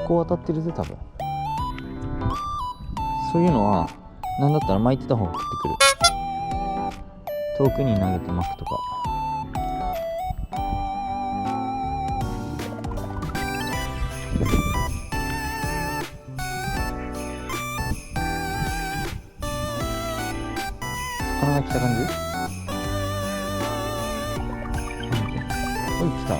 構当たってるぜ多分。そういうのはなんだったら巻いてた方が食ってくる。遠くに投げて巻くとか。魚が来た感じ。おい来た。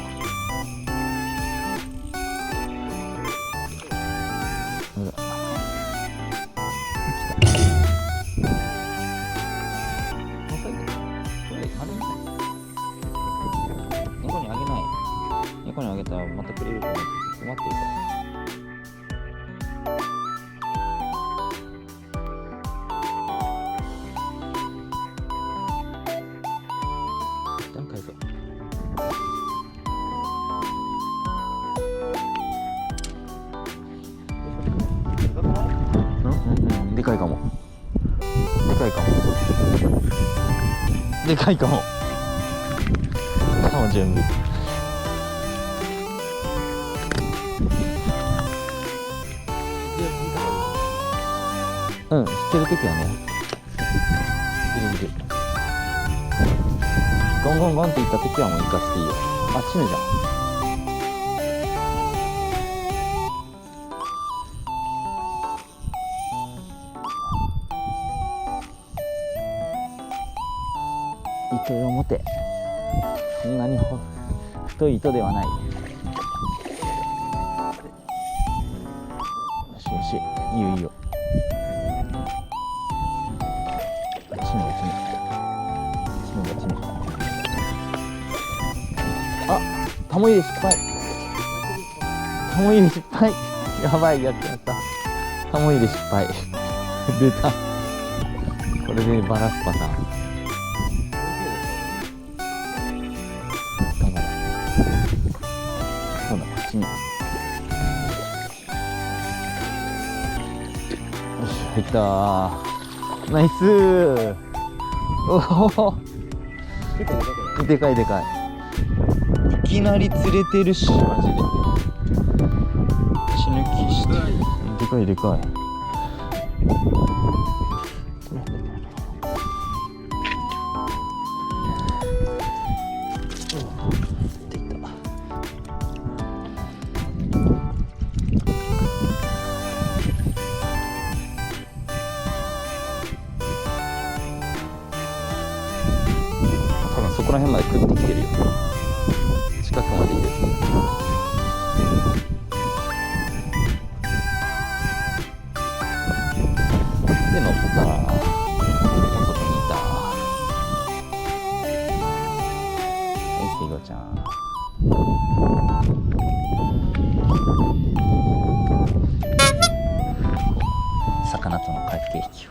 猫にあげたらまたくれると思って困ってるから。一旦返そう。でかいかも。でかいかも。でかいかも。もう準備。うん、知ってるときはね。いるいる。ゴンゴンゴンって言ったときはもう行かせていいよ。あ、死ぬじゃん。糸を持て。そんなに太い糸ではない。よしよし、いいよいいよ。あ、タモ入れ失敗。タモ入れ失敗。やばい、やっちゃった。タモ入れ失敗。出た。これでバラすパターン。頑張れ。そうだ、こっちに。よし、入ったー。ナイスー。おお。でかいでかい。いきなり釣れてるし、マジで。血抜きして。でかいでかい。多分そこら辺まで食ってきてるよ。近くまでいる。で乗った。もう外にいた。はい、セイゴちゃん。魚との駆け引きを。